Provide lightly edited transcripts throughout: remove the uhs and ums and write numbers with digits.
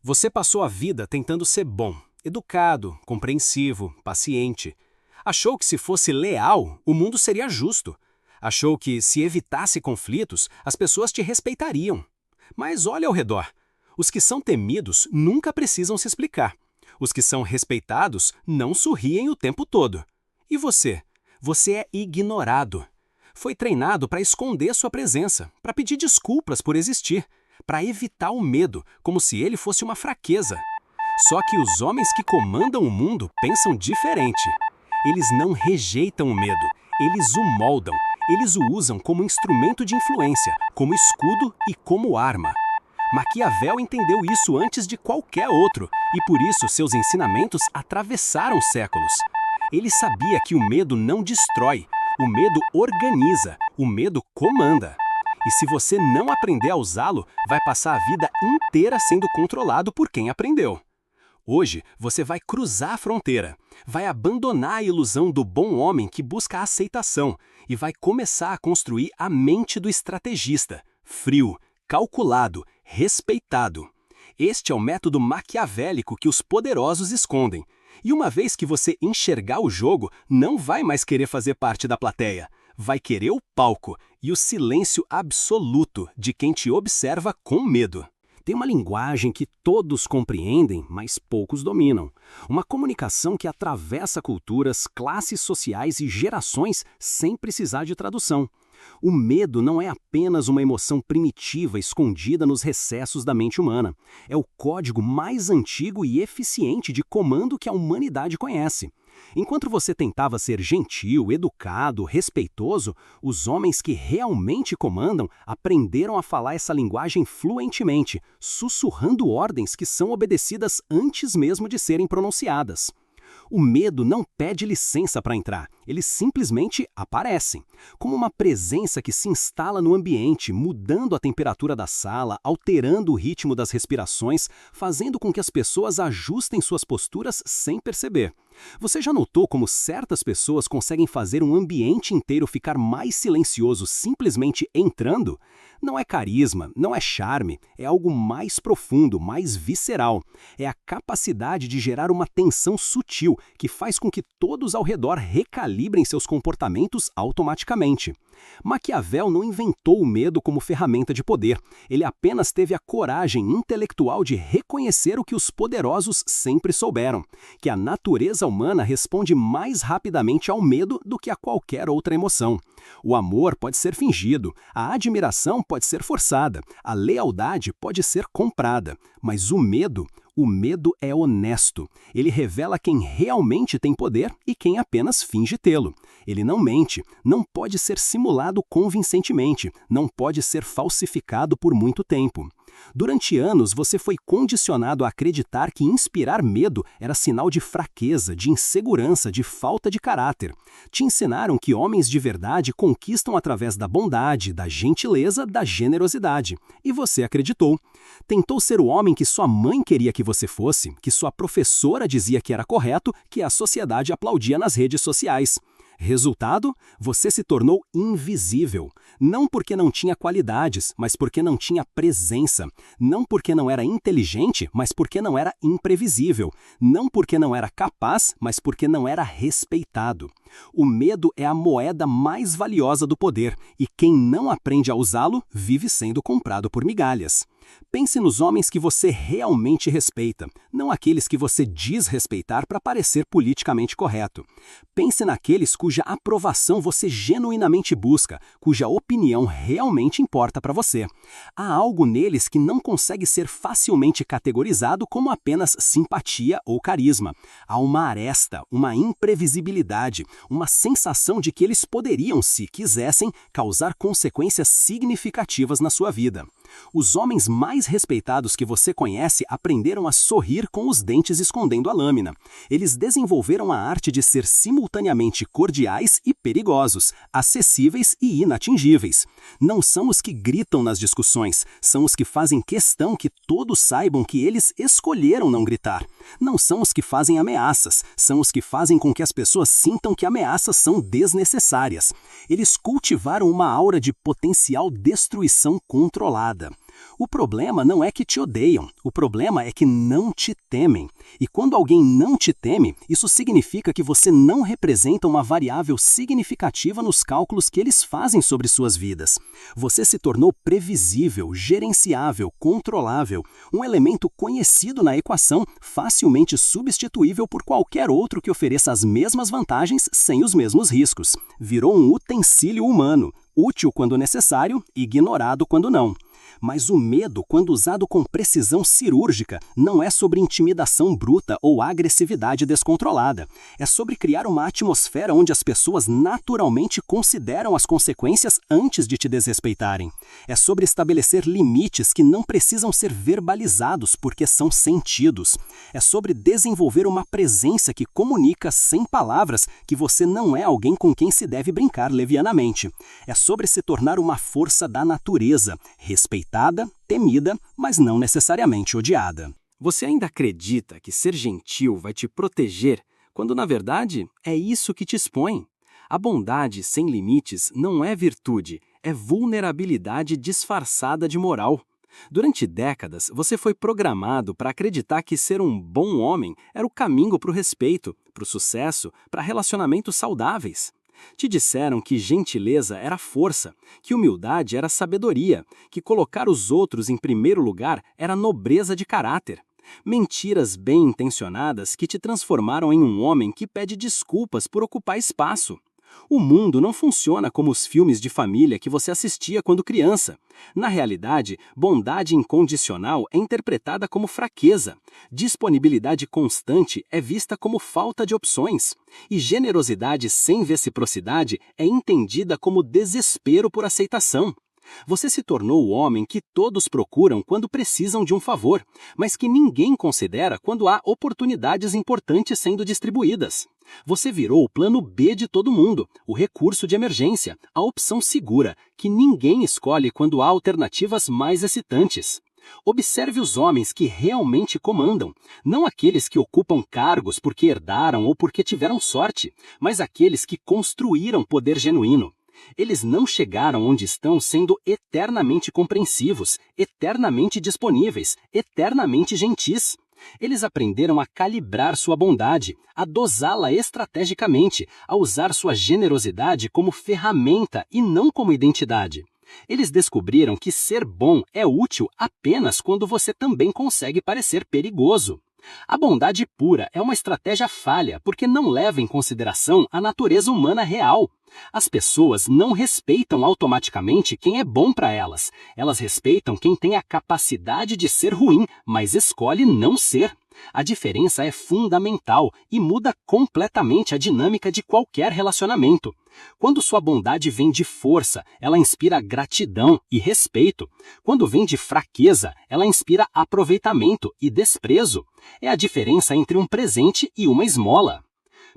Você passou a vida tentando ser bom, educado, compreensivo, paciente. Achou que se fosse leal, o mundo seria justo. Achou que se evitasse conflitos, as pessoas te respeitariam. Mas olha ao redor. Os que são temidos nunca precisam se explicar. Os que são respeitados não sorriem o tempo todo. E você? Você é ignorado. Foi treinado para esconder sua presença, para pedir desculpas por existir, para evitar o medo, como se ele fosse uma fraqueza. Só que os homens que comandam o mundo pensam diferente. Eles não rejeitam o medo, eles o moldam, eles o usam como instrumento de influência, como escudo e como arma. Maquiavel entendeu isso antes de qualquer outro, e por isso seus ensinamentos atravessaram séculos. Ele sabia que o medo não destrói, o medo organiza, o medo comanda. E se você não aprender a usá-lo, vai passar a vida inteira sendo controlado por quem aprendeu. Hoje, você vai cruzar a fronteira, vai abandonar a ilusão do bom homem que busca a aceitação e vai começar a construir a mente do estrategista, frio, calculado, respeitado. Este é o método maquiavélico que os poderosos escondem. E uma vez que você enxergar o jogo, não vai mais querer fazer parte da plateia. Vai querer o palco e o silêncio absoluto de quem te observa com medo. Tem uma linguagem que todos compreendem, mas poucos dominam. Uma comunicação que atravessa culturas, classes sociais e gerações sem precisar de tradução. O medo não é apenas uma emoção primitiva escondida nos recessos da mente humana. É o código mais antigo e eficiente de comando que a humanidade conhece. Enquanto você tentava ser gentil, educado, respeitoso, os homens que realmente comandam aprenderam a falar essa linguagem fluentemente, sussurrando ordens que são obedecidas antes mesmo de serem pronunciadas. O medo não pede licença para entrar, eles simplesmente aparecem, como uma presença que se instala no ambiente, mudando a temperatura da sala, alterando o ritmo das respirações, fazendo com que as pessoas ajustem suas posturas sem perceber. Você já notou como certas pessoas conseguem fazer um ambiente inteiro ficar mais silencioso simplesmente entrando? Não é carisma, não é charme, é algo mais profundo, mais visceral. É a capacidade de gerar uma tensão sutil que faz com que todos ao redor recalibrem seus comportamentos automaticamente. Maquiavel não inventou o medo como ferramenta de poder, ele apenas teve a coragem intelectual de reconhecer o que os poderosos sempre souberam, que a natureza humana responde mais rapidamente ao medo do que a qualquer outra emoção. O amor pode ser fingido, a admiração pode ser forçada, a lealdade pode ser comprada, mas o medo é honesto. Ele revela quem realmente tem poder e quem apenas finge tê-lo. Ele não mente, não pode ser simulado convincentemente, não pode ser falsificado por muito tempo. Durante anos, você foi condicionado a acreditar que inspirar medo era sinal de fraqueza, de insegurança, de falta de caráter. Te ensinaram que homens de verdade conquistam através da bondade, da gentileza, da generosidade. E você acreditou. Tentou ser o homem que sua mãe queria que você fosse, que sua professora dizia que era correto, que a sociedade aplaudia nas redes sociais. Resultado? Você se tornou invisível. Não porque não tinha qualidades, mas porque não tinha presença. Não porque não era inteligente, mas porque não era imprevisível. Não porque não era capaz, mas porque não era respeitado. O medo é a moeda mais valiosa do poder, e quem não aprende a usá-lo vive sendo comprado por migalhas. Pense nos homens que você realmente respeita, não aqueles que você diz respeitar para parecer politicamente correto. Pense naqueles cuja aprovação você genuinamente busca, cuja opinião realmente importa para você. Há algo neles que não consegue ser facilmente categorizado como apenas simpatia ou carisma. Há uma aresta, uma imprevisibilidade, uma sensação de que eles poderiam, se quisessem, causar consequências significativas na sua vida. Os homens mais respeitados que você conhece aprenderam a sorrir com os dentes escondendo a lâmina. Eles desenvolveram a arte de ser simultaneamente cordiais e perigosos, acessíveis e inatingíveis. Não são os que gritam nas discussões, são os que fazem questão que todos saibam que eles escolheram não gritar. Não são os que fazem ameaças, são os que fazem com que as pessoas sintam que ameaças são desnecessárias. Eles cultivaram uma aura de potencial destruição controlada. O problema não é que te odeiam, o problema é que não te temem. E quando alguém não te teme, isso significa que você não representa uma variável significativa nos cálculos que eles fazem sobre suas vidas. Você se tornou previsível, gerenciável, controlável, um elemento conhecido na equação, facilmente substituível por qualquer outro que ofereça as mesmas vantagens sem os mesmos riscos. Virou um utensílio humano, útil quando necessário, ignorado quando não. Mas o medo, quando usado com precisão cirúrgica, não é sobre intimidação bruta ou agressividade descontrolada. É sobre criar uma atmosfera onde as pessoas naturalmente consideram as consequências antes de te desrespeitarem. É sobre estabelecer limites que não precisam ser verbalizados porque são sentidos. É sobre desenvolver uma presença que comunica sem palavras que você não é alguém com quem se deve brincar levianamente. É sobre se tornar uma força da natureza, respeitada, temida, mas não necessariamente odiada. Você ainda acredita que ser gentil vai te proteger, quando na verdade é isso que te expõe? A bondade sem limites não é virtude, é vulnerabilidade disfarçada de moral. Durante décadas, você foi programado para acreditar que ser um bom homem era o caminho para o respeito, para o sucesso, para relacionamentos saudáveis. Te disseram que gentileza era força, que humildade era sabedoria, que colocar os outros em primeiro lugar era nobreza de caráter. Mentiras bem-intencionadas que te transformaram em um homem que pede desculpas por ocupar espaço. O mundo não funciona como os filmes de família que você assistia quando criança. Na realidade, bondade incondicional é interpretada como fraqueza, disponibilidade constante é vista como falta de opções, e generosidade sem reciprocidade é entendida como desespero por aceitação. Você se tornou o homem que todos procuram quando precisam de um favor, mas que ninguém considera quando há oportunidades importantes sendo distribuídas. Você virou o plano B de todo mundo, o recurso de emergência, a opção segura, que ninguém escolhe quando há alternativas mais excitantes. Observe os homens que realmente comandam, não aqueles que ocupam cargos porque herdaram ou porque tiveram sorte, mas aqueles que construíram poder genuíno. Eles não chegaram onde estão sendo eternamente compreensivos, eternamente disponíveis, eternamente gentis. Eles aprenderam a calibrar sua bondade, a dosá-la estrategicamente, a usar sua generosidade como ferramenta e não como identidade. Eles descobriram que ser bom é útil apenas quando você também consegue parecer perigoso. A bondade pura é uma estratégia falha porque não leva em consideração a natureza humana real. As pessoas não respeitam automaticamente quem é bom para elas. Elas respeitam quem tem a capacidade de ser ruim, mas escolhe não ser. A diferença é fundamental e muda completamente a dinâmica de qualquer relacionamento. Quando sua bondade vem de força, ela inspira gratidão e respeito. Quando vem de fraqueza, ela inspira aproveitamento e desprezo. É a diferença entre um presente e uma esmola.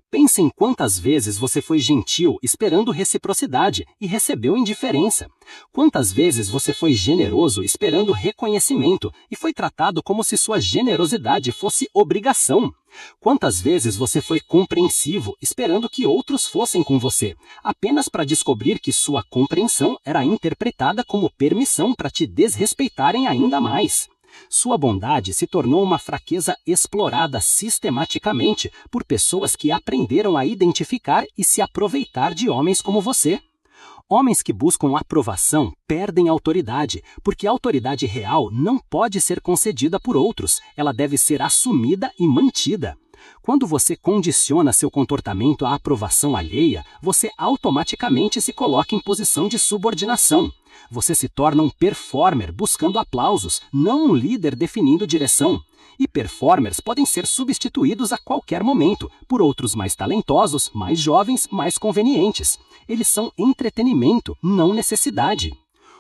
Pense em quantas vezes você foi gentil esperando reciprocidade e recebeu indiferença. Quantas vezes você foi generoso esperando reconhecimento e foi tratado como se sua generosidade fosse obrigação. Quantas vezes você foi compreensivo esperando que outros fossem com você, apenas para descobrir que sua compreensão era interpretada como permissão para te desrespeitarem ainda mais. Sua bondade se tornou uma fraqueza explorada sistematicamente por pessoas que aprenderam a identificar e se aproveitar de homens como você. Homens que buscam aprovação perdem autoridade, porque a autoridade real não pode ser concedida por outros, ela deve ser assumida e mantida. Quando você condiciona seu comportamento à aprovação alheia, você automaticamente se coloca em posição de subordinação. Você se torna um performer buscando aplausos, não um líder definindo direção. E performers podem ser substituídos a qualquer momento por outros mais talentosos, mais jovens, mais convenientes. Eles são entretenimento, não necessidade.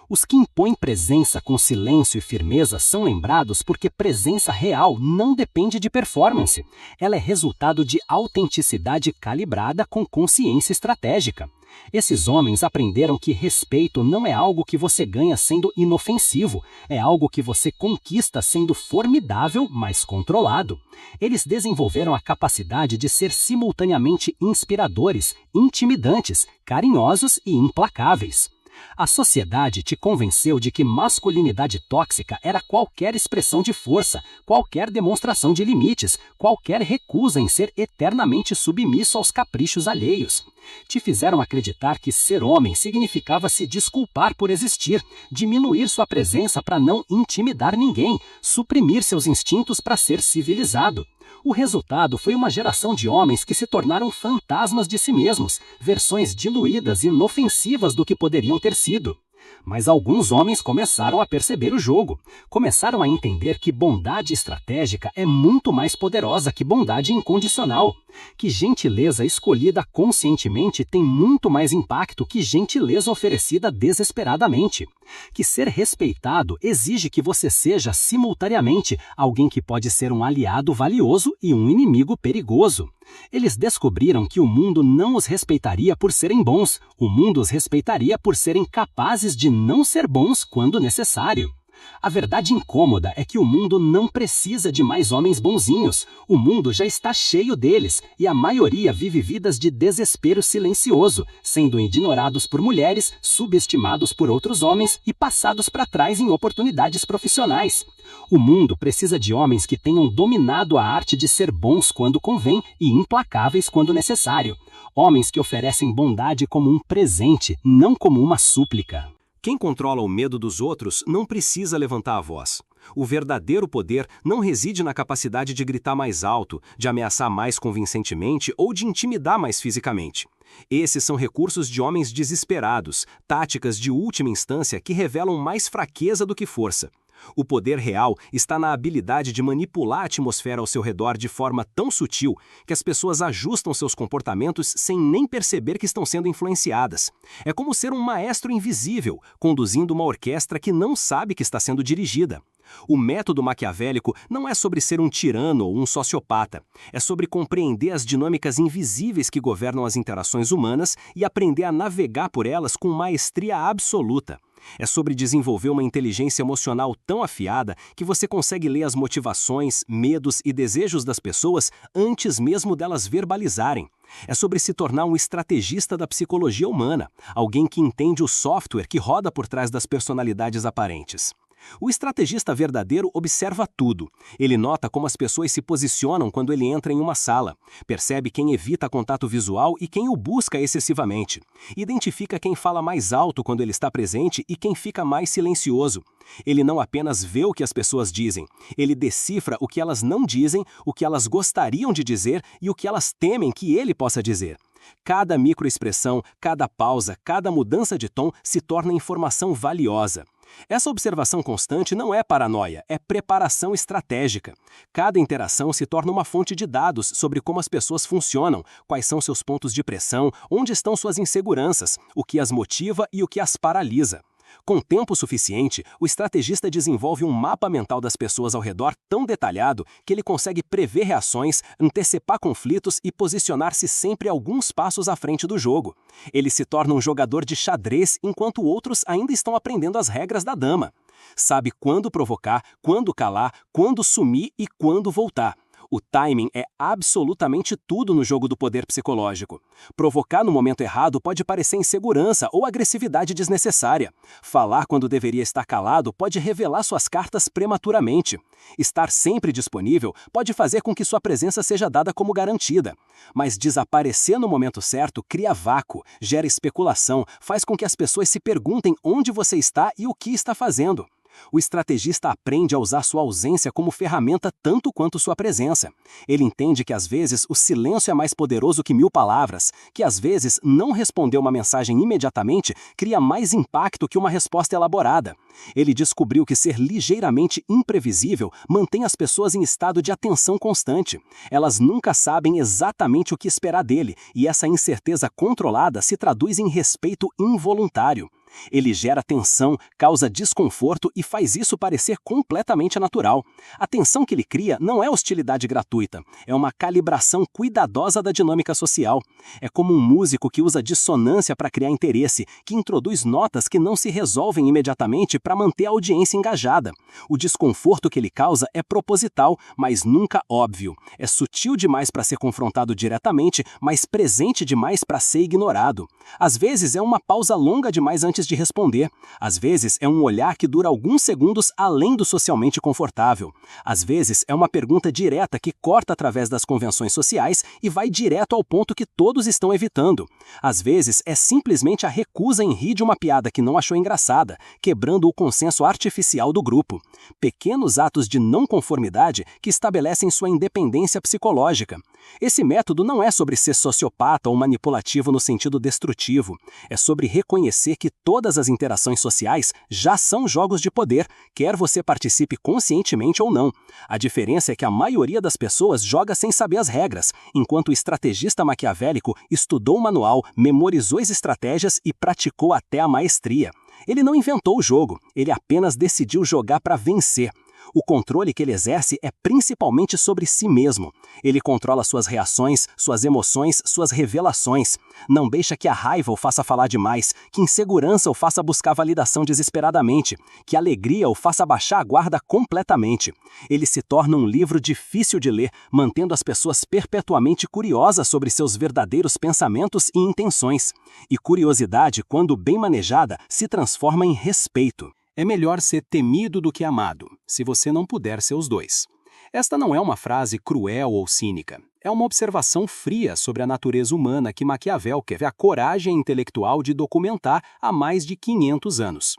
Os que impõem presença com silêncio e firmeza são lembrados porque presença real não depende de performance. Ela é resultado de autenticidade calibrada com consciência estratégica. Esses homens aprenderam que respeito não é algo que você ganha sendo inofensivo, é algo que você conquista sendo formidável, mas controlado. Eles desenvolveram a capacidade de ser simultaneamente inspiradores, intimidantes, carinhosos e implacáveis. A sociedade te convenceu de que masculinidade tóxica era qualquer expressão de força, qualquer demonstração de limites, qualquer recusa em ser eternamente submisso aos caprichos alheios. Te fizeram acreditar que ser homem significava se desculpar por existir, diminuir sua presença para não intimidar ninguém, suprimir seus instintos para ser civilizado. O resultado foi uma geração de homens que se tornaram fantasmas de si mesmos, versões diluídas e inofensivas do que poderiam ter sido. Mas alguns homens começaram a perceber o jogo, começaram a entender que bondade estratégica é muito mais poderosa que bondade incondicional, que gentileza escolhida conscientemente tem muito mais impacto que gentileza oferecida desesperadamente, que ser respeitado exige que você seja simultaneamente alguém que pode ser um aliado valioso e um inimigo perigoso. Eles descobriram que o mundo não os respeitaria por serem bons, o mundo os respeitaria por serem capazes de não ser bons quando necessário. A verdade incômoda é que o mundo não precisa de mais homens bonzinhos. O mundo já está cheio deles, e a maioria vive vidas de desespero silencioso, sendo ignorados por mulheres, subestimados por outros homens e passados para trás em oportunidades profissionais. O mundo precisa de homens que tenham dominado a arte de ser bons quando convém e implacáveis quando necessário. Homens que oferecem bondade como um presente, não como uma súplica. Quem controla o medo dos outros não precisa levantar a voz. O verdadeiro poder não reside na capacidade de gritar mais alto, de ameaçar mais convincentemente ou de intimidar mais fisicamente. Esses são recursos de homens desesperados, táticas de última instância que revelam mais fraqueza do que força. O poder real está na habilidade de manipular a atmosfera ao seu redor de forma tão sutil que as pessoas ajustam seus comportamentos sem nem perceber que estão sendo influenciadas. É como ser um maestro invisível, conduzindo uma orquestra que não sabe que está sendo dirigida. O método maquiavélico não é sobre ser um tirano ou um sociopata. É sobre compreender as dinâmicas invisíveis que governam as interações humanas e aprender a navegar por elas com maestria absoluta. É sobre desenvolver uma inteligência emocional tão afiada que você consegue ler as motivações, medos e desejos das pessoas antes mesmo delas verbalizarem. É sobre se tornar um estrategista da psicologia humana, alguém que entende o software que roda por trás das personalidades aparentes. O estrategista verdadeiro observa tudo. Ele nota como as pessoas se posicionam quando ele entra em uma sala, percebe quem evita contato visual e quem o busca excessivamente. Identifica quem fala mais alto quando ele está presente e quem fica mais silencioso. Ele não apenas vê o que as pessoas dizem, ele decifra o que elas não dizem, o que elas gostariam de dizer e o que elas temem que ele possa dizer. Cada microexpressão, cada pausa, cada mudança de tom se torna informação valiosa. Essa observação constante não é paranoia, é preparação estratégica. Cada interação se torna uma fonte de dados sobre como as pessoas funcionam, quais são seus pontos de pressão, onde estão suas inseguranças, o que as motiva e o que as paralisa. Com tempo suficiente, o estrategista desenvolve um mapa mental das pessoas ao redor tão detalhado que ele consegue prever reações, antecipar conflitos e posicionar-se sempre alguns passos à frente do jogo. Ele se torna um jogador de xadrez enquanto outros ainda estão aprendendo as regras da dama. Sabe quando provocar, quando calar, quando sumir e quando voltar. O timing é absolutamente tudo no jogo do poder psicológico. Provocar no momento errado pode parecer insegurança ou agressividade desnecessária. Falar quando deveria estar calado pode revelar suas cartas prematuramente. Estar sempre disponível pode fazer com que sua presença seja dada como garantida. Mas desaparecer no momento certo cria vácuo, gera especulação, faz com que as pessoas se perguntem onde você está e o que está fazendo. O estrategista aprende a usar sua ausência como ferramenta tanto quanto sua presença. Ele entende que às vezes o silêncio é mais poderoso que 1000 palavras, que às vezes não responder uma mensagem imediatamente cria mais impacto que uma resposta elaborada. Ele descobriu que ser ligeiramente imprevisível mantém as pessoas em estado de atenção constante. Elas nunca sabem exatamente o que esperar dele, e essa incerteza controlada se traduz em respeito involuntário. Ele gera tensão, causa desconforto e faz isso parecer completamente natural. A tensão que ele cria não é hostilidade gratuita, é uma calibração cuidadosa da dinâmica social. É como um músico que usa dissonância para criar interesse, que introduz notas que não se resolvem imediatamente para manter a audiência engajada. O desconforto que ele causa é proposital, mas nunca óbvio. É sutil demais para ser confrontado diretamente, mas presente demais para ser ignorado. Às vezes é uma pausa longa demais antes antes de responder. Às vezes é um olhar que dura alguns segundos além do socialmente confortável. Às vezes é uma pergunta direta que corta através das convenções sociais e vai direto ao ponto que todos estão evitando. Às vezes é simplesmente a recusa em rir de uma piada que não achou engraçada, quebrando o consenso artificial do grupo. Pequenos atos de não conformidade que estabelecem sua independência psicológica. Esse método não é sobre ser sociopata ou manipulativo no sentido destrutivo. É sobre reconhecer que todas as interações sociais já são jogos de poder, quer você participe conscientemente ou não. A diferença é que a maioria das pessoas joga sem saber as regras, enquanto o estrategista maquiavélico estudou o manual, memorizou as estratégias e praticou até a maestria. Ele não inventou o jogo, ele apenas decidiu jogar para vencer. O controle que ele exerce é principalmente sobre si mesmo. Ele controla suas reações, suas emoções, suas revelações. Não deixa que a raiva o faça falar demais, que insegurança o faça buscar validação desesperadamente, que alegria o faça baixar a guarda completamente. Ele se torna um livro difícil de ler, mantendo as pessoas perpetuamente curiosas sobre seus verdadeiros pensamentos e intenções. E curiosidade, quando bem manejada, se transforma em respeito. É melhor ser temido do que amado, se você não puder ser os dois. Esta não é uma frase cruel ou cínica. É uma observação fria sobre a natureza humana que Maquiavel teve a coragem intelectual de documentar há mais de 500 anos.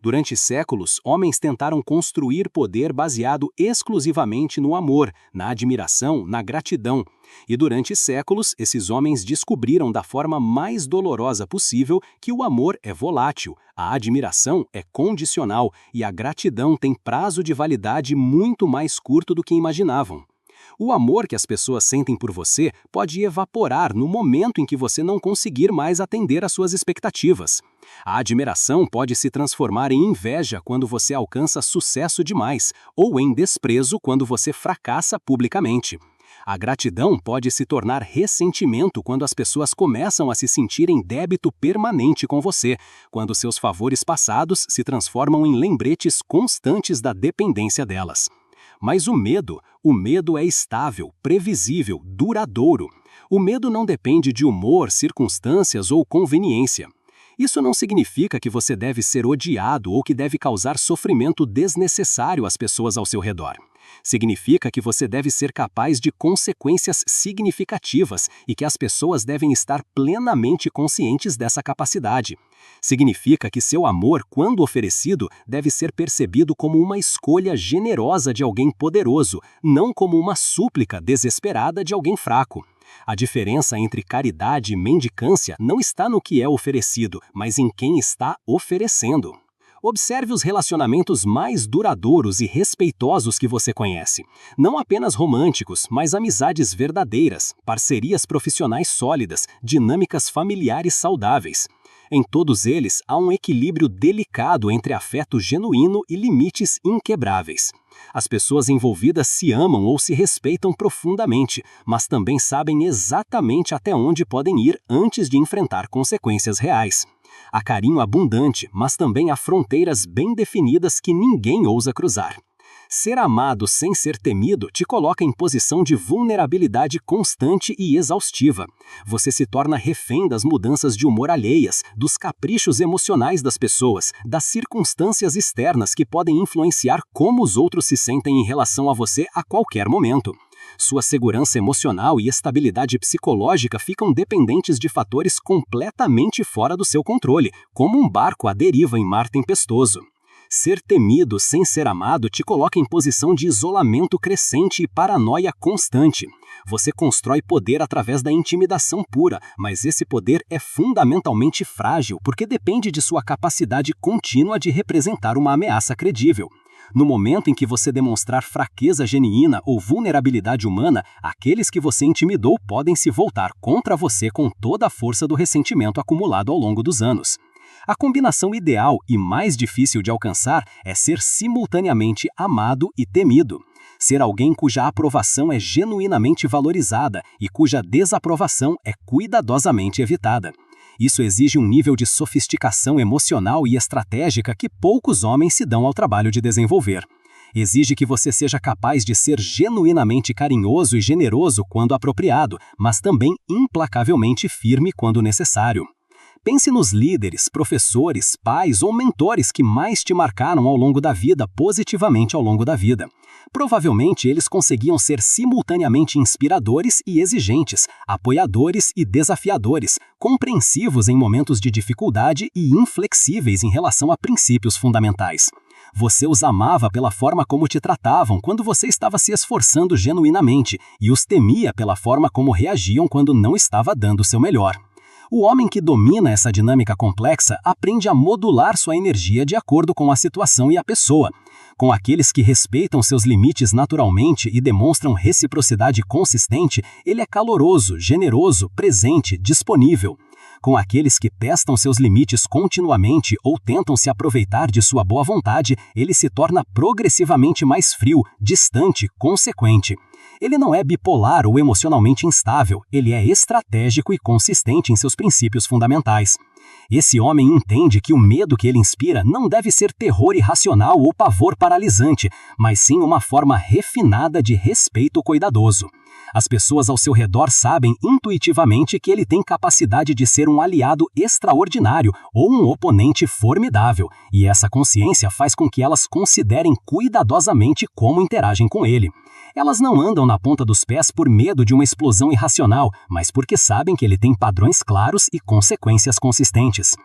Durante séculos, homens tentaram construir poder baseado exclusivamente no amor, na admiração, na gratidão. E durante séculos, esses homens descobriram da forma mais dolorosa possível que o amor é volátil, a admiração é condicional e a gratidão tem prazo de validade muito mais curto do que imaginavam. O amor que as pessoas sentem por você pode evaporar no momento em que você não conseguir mais atender às suas expectativas. A admiração pode se transformar em inveja quando você alcança sucesso demais, ou em desprezo quando você fracassa publicamente. A gratidão pode se tornar ressentimento quando as pessoas começam a se sentir em débito permanente com você, quando seus favores passados se transformam em lembretes constantes da dependência delas. Mas o medo é estável, previsível, duradouro. O medo não depende de humor, circunstâncias ou conveniência. Isso não significa que você deve ser odiado ou que deve causar sofrimento desnecessário às pessoas ao seu redor. Significa que você deve ser capaz de consequências significativas e que as pessoas devem estar plenamente conscientes dessa capacidade. Significa que seu amor, quando oferecido, deve ser percebido como uma escolha generosa de alguém poderoso, não como uma súplica desesperada de alguém fraco. A diferença entre caridade e mendicância não está no que é oferecido, mas em quem está oferecendo. Observe os relacionamentos mais duradouros e respeitosos que você conhece. Não apenas românticos, mas amizades verdadeiras, parcerias profissionais sólidas, dinâmicas familiares saudáveis. Em todos eles, há um equilíbrio delicado entre afeto genuíno e limites inquebráveis. As pessoas envolvidas se amam ou se respeitam profundamente, mas também sabem exatamente até onde podem ir antes de enfrentar consequências reais. Há carinho abundante, mas também há fronteiras bem definidas que ninguém ousa cruzar. Ser amado sem ser temido te coloca em posição de vulnerabilidade constante e exaustiva. Você se torna refém das mudanças de humor alheias, dos caprichos emocionais das pessoas, das circunstâncias externas que podem influenciar como os outros se sentem em relação a você a qualquer momento. Sua segurança emocional e estabilidade psicológica ficam dependentes de fatores completamente fora do seu controle, como um barco à deriva em mar tempestoso. Ser temido sem ser amado te coloca em posição de isolamento crescente e paranoia constante. Você constrói poder através da intimidação pura, mas esse poder é fundamentalmente frágil porque depende de sua capacidade contínua de representar uma ameaça credível. No momento em que você demonstrar fraqueza genuína ou vulnerabilidade humana, aqueles que você intimidou podem se voltar contra você com toda a força do ressentimento acumulado ao longo dos anos. A combinação ideal e mais difícil de alcançar é ser simultaneamente amado e temido. Ser alguém cuja aprovação é genuinamente valorizada e cuja desaprovação é cuidadosamente evitada. Isso exige um nível de sofisticação emocional e estratégica que poucos homens se dão ao trabalho de desenvolver. Exige que você seja capaz de ser genuinamente carinhoso e generoso quando apropriado, mas também implacavelmente firme quando necessário. Pense nos líderes, professores, pais ou mentores que mais te marcaram ao longo da vida, positivamente ao longo da vida. Provavelmente eles conseguiam ser simultaneamente inspiradores e exigentes, apoiadores e desafiadores, compreensivos em momentos de dificuldade e inflexíveis em relação a princípios fundamentais. Você os amava pela forma como te tratavam quando você estava se esforçando genuinamente e os temia pela forma como reagiam quando não estava dando o seu melhor. O homem que domina essa dinâmica complexa aprende a modular sua energia de acordo com a situação e a pessoa. Com aqueles que respeitam seus limites naturalmente e demonstram reciprocidade consistente, ele é caloroso, generoso, presente, disponível. Com aqueles que testam seus limites continuamente ou tentam se aproveitar de sua boa vontade, ele se torna progressivamente mais frio, distante, consequente. Ele não é bipolar ou emocionalmente instável, ele é estratégico e consistente em seus princípios fundamentais. Esse homem entende que o medo que ele inspira não deve ser terror irracional ou pavor paralisante, mas sim uma forma refinada de respeito cuidadoso. As pessoas ao seu redor sabem intuitivamente que ele tem capacidade de ser um aliado extraordinário ou um oponente formidável, e essa consciência faz com que elas considerem cuidadosamente como interagem com ele. Elas não andam na ponta dos pés por medo de uma explosão irracional, mas porque sabem que ele tem padrões claros e consequências consistentes.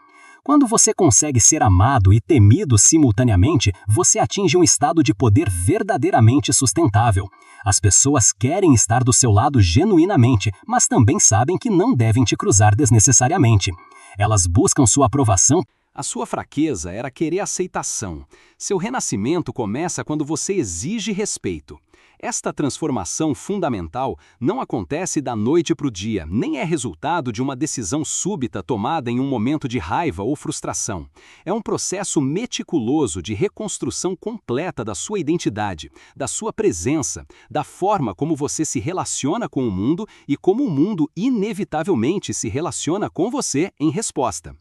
Quando você consegue ser amado e temido simultaneamente, você atinge um estado de poder verdadeiramente sustentável. As pessoas querem estar do seu lado genuinamente, mas também sabem que não devem te cruzar desnecessariamente. Elas buscam sua aprovação. A sua fraqueza era querer aceitação. Seu renascimento começa quando você exige respeito. Esta transformação fundamental não acontece da noite para o dia, nem é resultado de uma decisão súbita tomada em um momento de raiva ou frustração. É um processo meticuloso de reconstrução completa da sua identidade, da sua presença, da forma como você se relaciona com o mundo e como o mundo inevitavelmente se relaciona com você em resposta.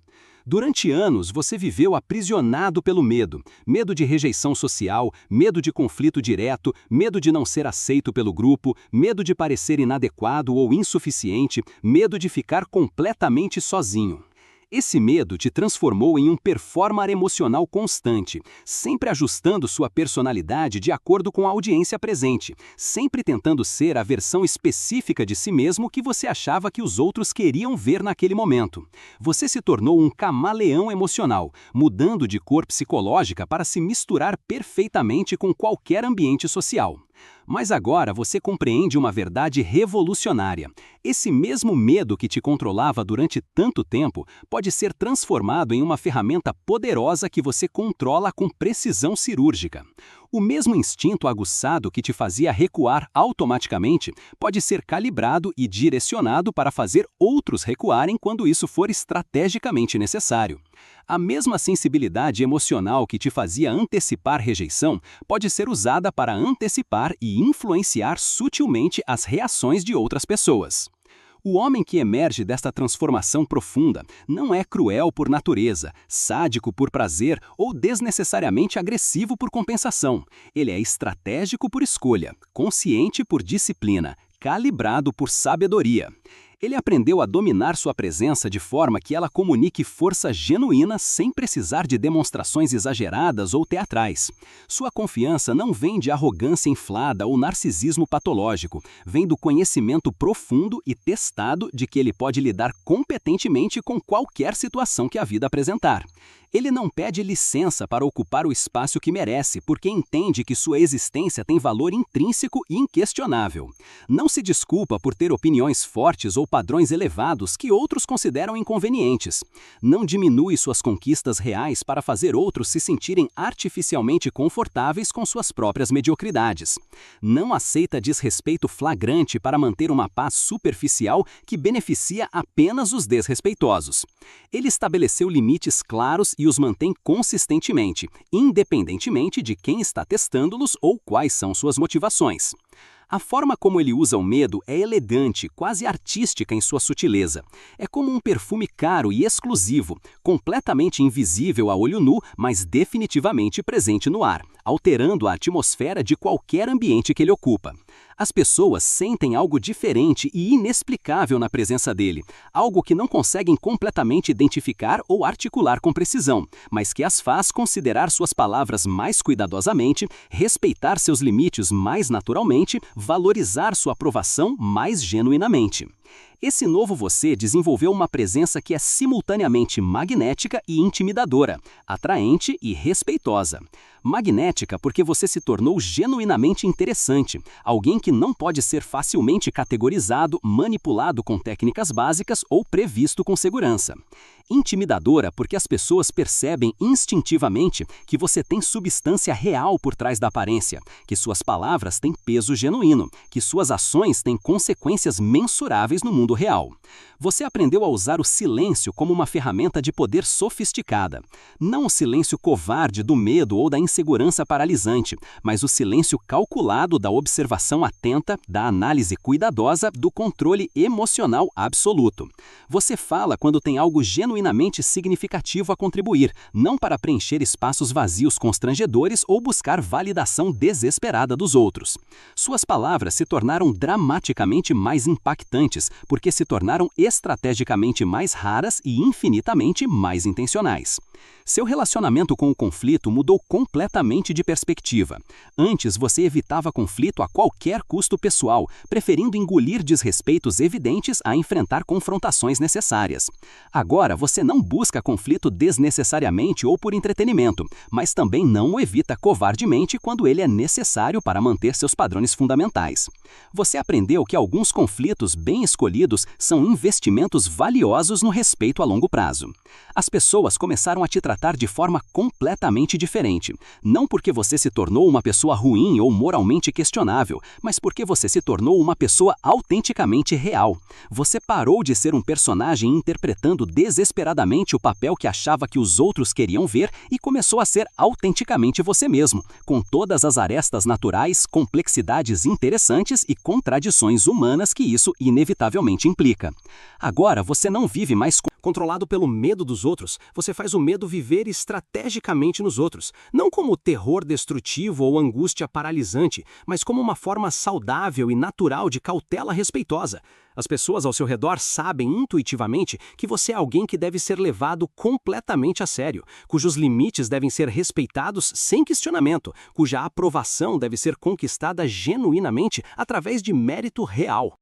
Durante anos, você viveu aprisionado pelo medo. Medo de rejeição social, medo de conflito direto, medo de não ser aceito pelo grupo, medo de parecer inadequado ou insuficiente, medo de ficar completamente sozinho. Esse medo te transformou em um performer emocional constante, sempre ajustando sua personalidade de acordo com a audiência presente, sempre tentando ser a versão específica de si mesmo que você achava que os outros queriam ver naquele momento. Você se tornou um camaleão emocional, mudando de cor psicológica para se misturar perfeitamente com qualquer ambiente social. Mas agora você compreende uma verdade revolucionária. Esse mesmo medo que te controlava durante tanto tempo pode ser transformado em uma ferramenta poderosa que você controla com precisão cirúrgica. O mesmo instinto aguçado que te fazia recuar automaticamente pode ser calibrado e direcionado para fazer outros recuarem quando isso for estrategicamente necessário. A mesma sensibilidade emocional que te fazia antecipar rejeição pode ser usada para antecipar e influenciar sutilmente as reações de outras pessoas. O homem que emerge desta transformação profunda não é cruel por natureza, sádico por prazer ou desnecessariamente agressivo por compensação. Ele é estratégico por escolha, consciente por disciplina, calibrado por sabedoria. Ele aprendeu a dominar sua presença de forma que ela comunique força genuína sem precisar de demonstrações exageradas ou teatrais. Sua confiança não vem de arrogância inflada ou narcisismo patológico, vem do conhecimento profundo e testado de que ele pode lidar competentemente com qualquer situação que a vida apresentar. Ele não pede licença para ocupar o espaço que merece, porque entende que sua existência tem valor intrínseco e inquestionável. Não se desculpa por ter opiniões fortes ou padrões elevados que outros consideram inconvenientes. Não diminui suas conquistas reais para fazer outros se sentirem artificialmente confortáveis com suas próprias mediocridades. Não aceita desrespeito flagrante para manter uma paz superficial que beneficia apenas os desrespeitosos. Ele estabeleceu limites claros e os mantém consistentemente, independentemente de quem está testando-los ou quais são suas motivações. A forma como ele usa o medo é elegante, quase artística em sua sutileza. É como um perfume caro e exclusivo, completamente invisível a olho nu, mas definitivamente presente no ar, alterando a atmosfera de qualquer ambiente que ele ocupa. As pessoas sentem algo diferente e inexplicável na presença dele, algo que não conseguem completamente identificar ou articular com precisão, mas que as faz considerar suas palavras mais cuidadosamente, respeitar seus limites mais naturalmente, valorizar sua aprovação mais genuinamente. Esse novo você desenvolveu uma presença que é simultaneamente magnética e intimidadora, atraente e respeitosa. Magnética porque você se tornou genuinamente interessante, alguém que não pode ser facilmente categorizado, manipulado com técnicas básicas ou previsto com segurança. Intimidadora porque as pessoas percebem instintivamente que você tem substância real por trás da aparência, que suas palavras têm peso genuíno, que suas ações têm consequências mensuráveis no mundo real. Você aprendeu a usar o silêncio como uma ferramenta de poder sofisticada. Não o silêncio covarde do medo ou da insegurança paralisante, mas o silêncio calculado da observação atenta, da análise cuidadosa, do controle emocional absoluto. Você fala quando tem algo genuinamente significativo a contribuir, não para preencher espaços vazios constrangedores ou buscar validação desesperada dos outros. Suas palavras se tornaram dramaticamente mais impactantes, porque se tornaram estrategicamente mais raras e infinitamente mais intencionais. Seu relacionamento com o conflito mudou completamente de perspectiva. Antes, você evitava conflito a qualquer custo pessoal, preferindo engolir desrespeitos evidentes a enfrentar confrontações necessárias. Agora, você não busca conflito desnecessariamente ou por entretenimento, mas também não o evita covardemente quando ele é necessário para manter seus padrões fundamentais. Você aprendeu que alguns conflitos bem escolhidos são investimentos valiosos no respeito a longo prazo. As pessoas começaram a te tratar de forma completamente diferente, não porque você se tornou uma pessoa ruim ou moralmente questionável, mas porque você se tornou uma pessoa autenticamente real. Você parou de ser um personagem interpretando desesperadamente o papel que achava que os outros queriam ver e começou a ser autenticamente você mesmo, com todas as arestas naturais, complexidades interessantes e contradições humanas que isso inevitavelmente implica. Agora você não vive mais Controlado pelo medo dos outros, você faz o medo viver estrategicamente nos outros, não como terror destrutivo ou angústia paralisante, mas como uma forma saudável e natural de cautela respeitosa. As pessoas ao seu redor sabem intuitivamente que você é alguém que deve ser levado completamente a sério, cujos limites devem ser respeitados sem questionamento, cuja aprovação deve ser conquistada genuinamente através de mérito real.